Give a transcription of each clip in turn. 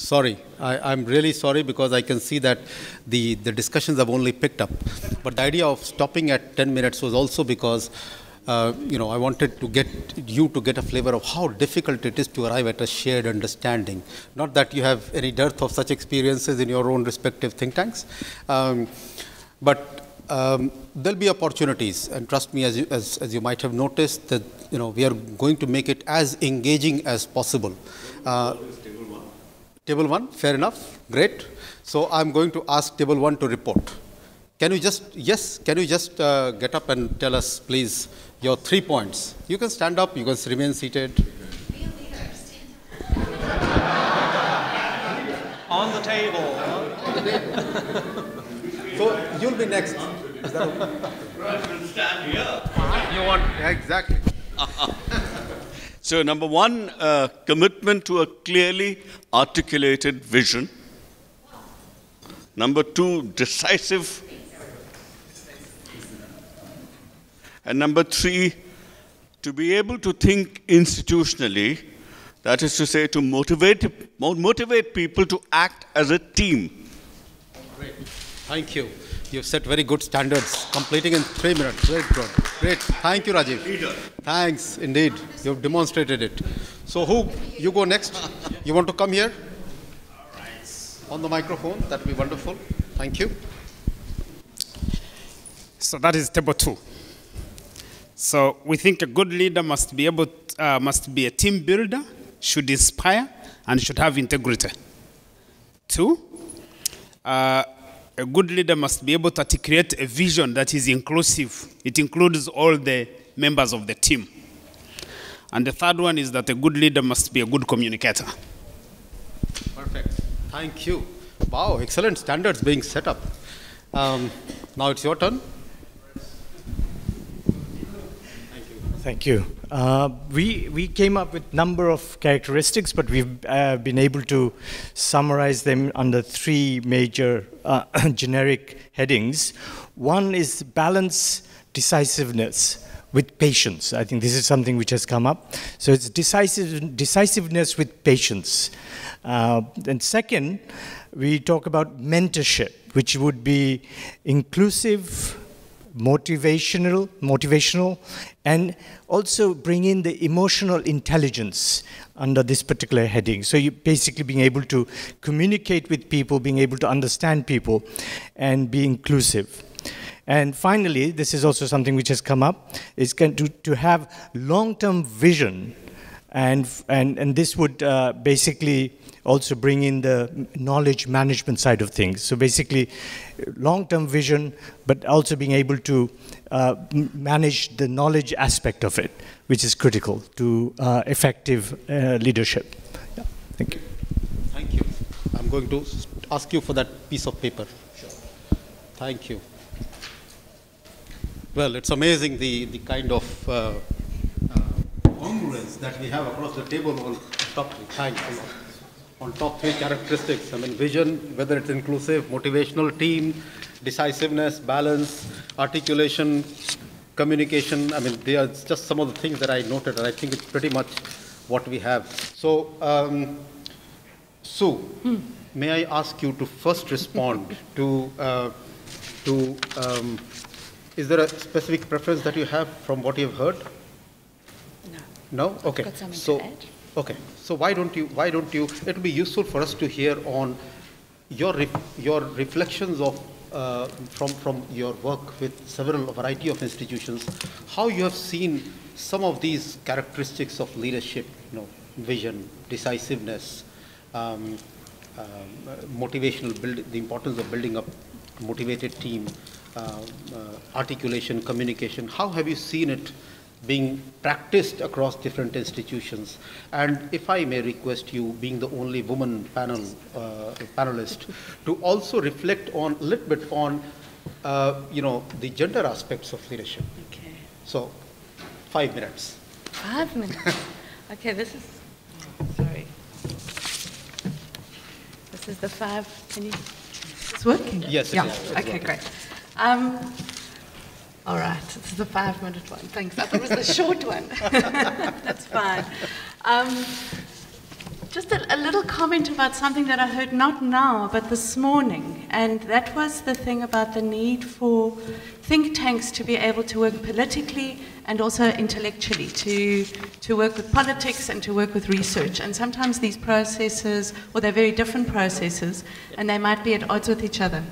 Sorry, I'm really sorry because I can see that the discussions have only picked up. But the idea of stopping at 10 minutes was also because, I wanted to get you to get a flavor of how difficult it is to arrive at a shared understanding. Not that you have any dearth of such experiences in your own respective think tanks, but there'll be opportunities, and trust me, as you might have noticed, that we are going to make it as engaging as possible. Table 1, fair enough, great. So I'm going to ask Table 1 to report. Can you just get up and tell us, please, your 3 points? You can stand up, you can remain seated. On the table. So you'll be next. Is that okay? Stand here. You want, exactly. So number 1, commitment to a clearly articulated vision. Number 2, decisive. And number 3, to be able to think institutionally, that is to say, to motivate people to act as a team. Great. Thank you. You've set very good standards, completing in 3 minutes. Very good. Great. Thank you, Rajiv. Leader. Thanks, indeed. You've demonstrated it. So you go next? You want to come here? All right. On the microphone. That'd be wonderful. Thank you. So that is Table 2. So we think a good leader must be a team builder, should inspire, and should have integrity. 2, a good leader must be able to articulate a vision that is inclusive. It includes all the members of the team. And the 3rd one is that a good leader must be a good communicator. Perfect. Thank you. Wow, excellent standards being set up. Now it's your turn. Thank you. We came up with a number of characteristics, but we've been able to summarize them under 3 major generic headings. 1 is balance decisiveness with patience. I think this is something which has come up. So it's decisiveness with patience. And 2nd, we talk about mentorship, which would be inclusive, motivational, and also bring in the emotional intelligence under this particular heading. So you basically being able to communicate with people, being able to understand people, and be inclusive. And finally, this is also something which has come up, is to have long-term vision, and this would basically also bring in the knowledge management side of things. So basically, long-term vision, but also being able to manage the knowledge aspect of it, which is critical to effective leadership. Yeah. Thank you. Thank you. I'm going to ask you for that piece of paper. Sure. Thank you. Well, it's amazing the kind of congruence that we have across the table on top 3. Thanks a lot. On top 3 characteristics, I mean, vision, whether it's inclusive, motivational team, decisiveness, balance, articulation, communication. I mean, they are just some of the things that I noted, and I think it's pretty much what we have. So, Sue, may I ask you to first respond to is there a specific preference that you have from what you've heard? No? Okay. Got something so, to add? Okay. So why don't you, it would be useful for us to hear on your reflections of, from your work with a variety of institutions, how you have seen some of these characteristics of leadership, vision, decisiveness, motivational the importance of building up a motivated team, articulation, communication. How have you seen it being practiced across different institutions? And if I may request you, being the only woman panelist, to also reflect on a little bit on, the gender aspects of leadership. Okay. So, 5 minutes. 5 minutes. Okay, this is, sorry. This is the 5, can you, is this working? Yes, yeah. It's okay, working. great. All right, this is the 5-minute one. Thanks. I thought it was the short one. That's fine. Just a little comment about something that I heard not now, but this morning. And that was the thing about the need for think tanks to be able to work politically and also intellectually, to work with politics and to work with research. And sometimes these processes, or they're very different processes, and they might be at odds with each other.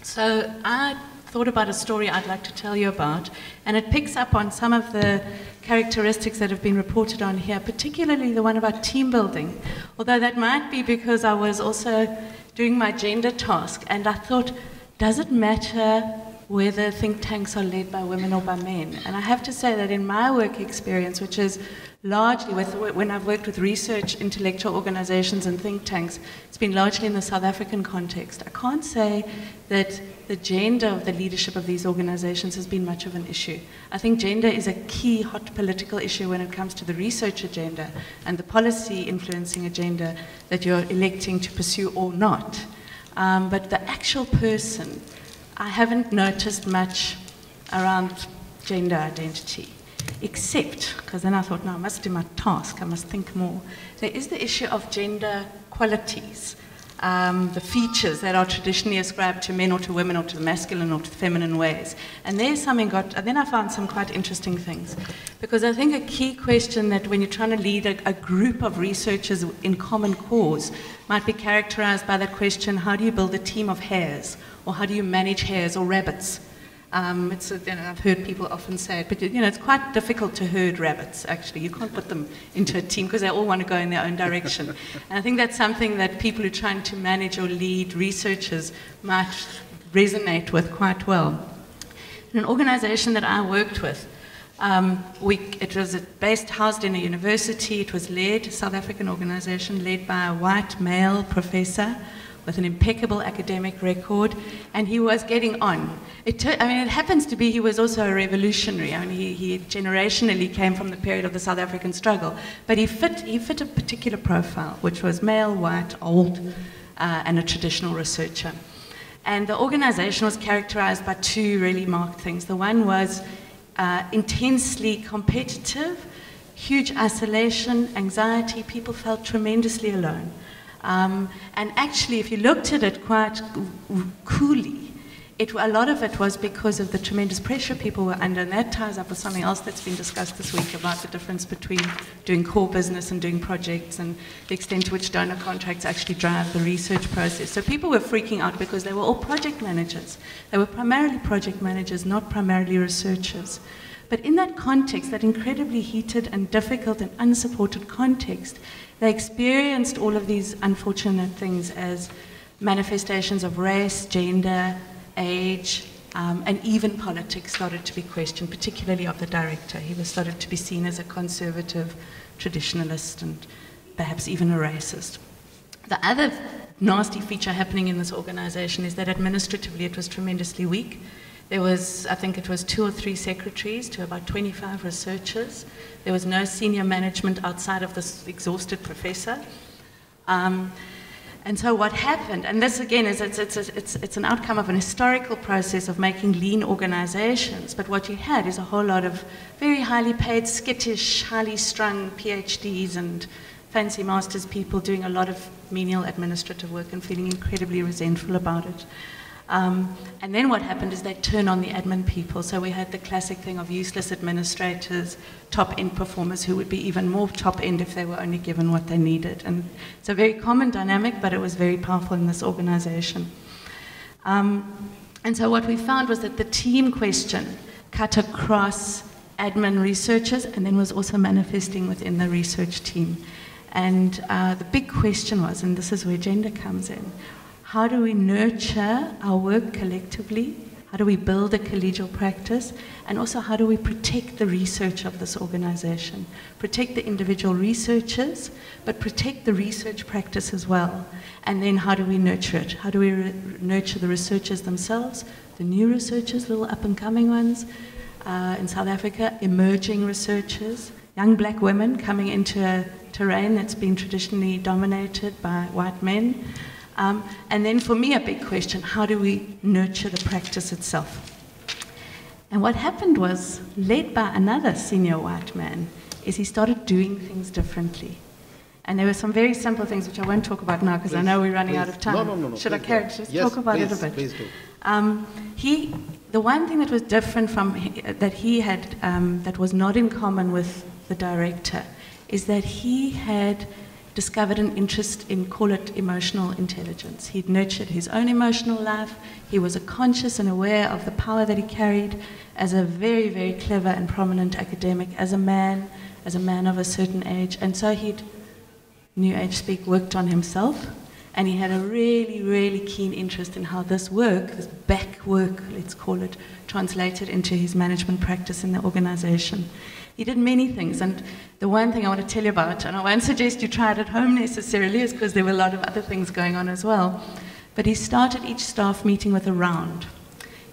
So I thought about a story I'd like to tell you about, and it picks up on some of the characteristics that have been reported on here, particularly the one about team building. Although that might be because I was also doing my gender task, and I thought, does it matter whether think tanks are led by women or by men? And I have to say that in my work experience, which is largely when I've worked with research, intellectual organizations and think tanks, it's been largely in the South African context. I can't say that the gender of the leadership of these organizations has been much of an issue. I think gender is a key hot political issue when it comes to the research agenda and the policy influencing agenda that you're electing to pursue or not. But the actual person, I haven't noticed much around gender identity. Except, because then I thought, no, I must do my task, I must think more. There is the issue of gender qualities, the features that are traditionally ascribed to men or to women or to the masculine or to the feminine ways. And there's something then I found some quite interesting things. Because I think a key question that when you're trying to lead a group of researchers in common cause might be characterized by that question, how do you build a team of hares? Or how do you manage hares or rabbits? I've heard people often say it, but it's quite difficult to herd rabbits, actually. You can't put them into a team because they all want to go in their own direction. And I think that's something that people who are trying to manage or lead researchers might resonate with quite well. In an organization that I worked with, it was housed in a university. It was a South African organization led by a white male professor with an impeccable academic record, and he was getting on. It happens to be he was also a revolutionary. I mean, he generationally came from the period of the South African struggle, but he fit a particular profile, which was male, white, old, and a traditional researcher. And the organization was characterized by two really marked things. The one was intensely competitive, huge isolation, anxiety. People felt tremendously alone. And actually, if you looked at it quite coolly, a lot of it was because of the tremendous pressure people were under, and that ties up with something else that's been discussed this week about the difference between doing core business and doing projects and the extent to which donor contracts actually drive the research process. So people were freaking out because they were all project managers. They were primarily project managers, not primarily researchers. But in that context, that incredibly heated and difficult and unsupported context, they experienced all of these unfortunate things as manifestations of race, gender, age, and even politics started to be questioned, particularly of the director. He was started to be seen as a conservative traditionalist and perhaps even a racist. The other nasty feature happening in this organization is that administratively it was tremendously weak. There was, I think it was 2 or 3 secretaries to about 25 researchers. There was no senior management outside of this exhausted professor. And so what happened, and this again is it's an outcome of an historical process of making lean organizations, but what you had is a whole lot of very highly paid, skittish, highly strung PhDs and fancy master's people doing a lot of menial administrative work and feeling incredibly resentful about it. And then what happened is they turned on the admin people. So we had the classic thing of useless administrators, top-end performers who would be even more top-end if they were only given what they needed. And it's a very common dynamic, but it was very powerful in this organization. And so what we found was that the team question cut across admin researchers and then was also manifesting within the research team. And the big question was, and this is where gender comes in, how do we nurture our work collectively? How do we build a collegial practice? And also, how do we protect the research of this organization? Protect the individual researchers, but protect the research practice as well. And then how do we nurture it? How do we nurture the researchers themselves, the new researchers, little up-and-coming ones in South Africa, emerging researchers, young black women coming into a terrain that's been traditionally dominated by white men. And then for me, a big question, how do we nurture the practice itself? And what happened was, led by another senior white man, is he started doing things differently. And there were some very simple things which I won't talk about now because I know we're running out of time. No. Should I Please carry go. just Yes, talk about it a please, bit? please do. The one thing that was different from that he had that was not in common with the director is that he had discovered an interest in, call it, emotional intelligence. He'd nurtured his own emotional life. He was conscious and aware of the power that he carried as a very, very clever and prominent academic, as a man of a certain age. And so he'd, New Age speak, worked on himself. And he had a really, really keen interest in how this work, this back work, let's call it, translated into his management practice in the organization. He did many things, and the one thing I want to tell you about, and I won't suggest you try it at home necessarily, is because there were a lot of other things going on as well, but he started each staff meeting with a round.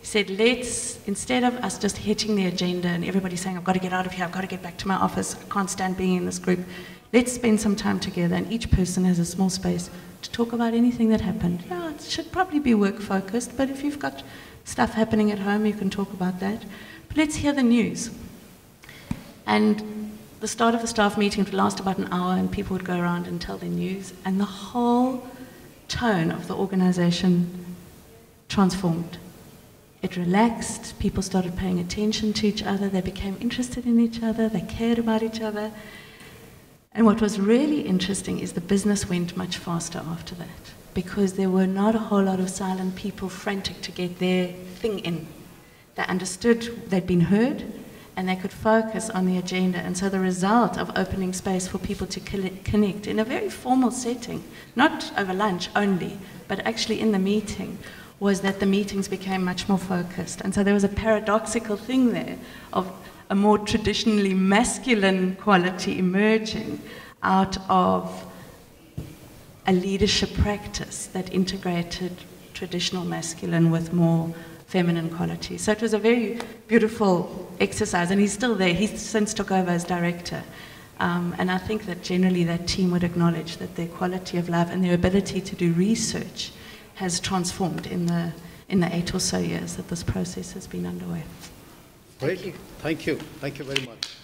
He said, instead of us just hitting the agenda and everybody saying, I've got to get out of here, I've got to get back to my office, I can't stand being in this group, let's spend some time together, and each person has a small space to talk about anything that happened. Yeah, it should probably be work-focused, but if you've got stuff happening at home, you can talk about that. But let's hear the news. And the start of the staff meeting would last about an hour, and people would go around and tell their news, and the whole tone of the organization transformed. It relaxed, people started paying attention to each other, they became interested in each other, they cared about each other. And what was really interesting is the business went much faster after that, because there were not a whole lot of silent people frantic to get their thing in. They understood they'd been heard, and they could focus on the agenda. And so the result of opening space for people to connect in a very formal setting, not over lunch only, but actually in the meeting, was that the meetings became much more focused. And so there was a paradoxical thing there of a more traditionally masculine quality emerging out of a leadership practice that integrated traditional masculine with more feminine qualities. So it was a very beautiful exercise, and he's still there. He's since took over as director. And I think that generally that team would acknowledge that their quality of life and their ability to do research has transformed in the 8 or so years that this process has been underway. Great. Thank you. Thank you very much.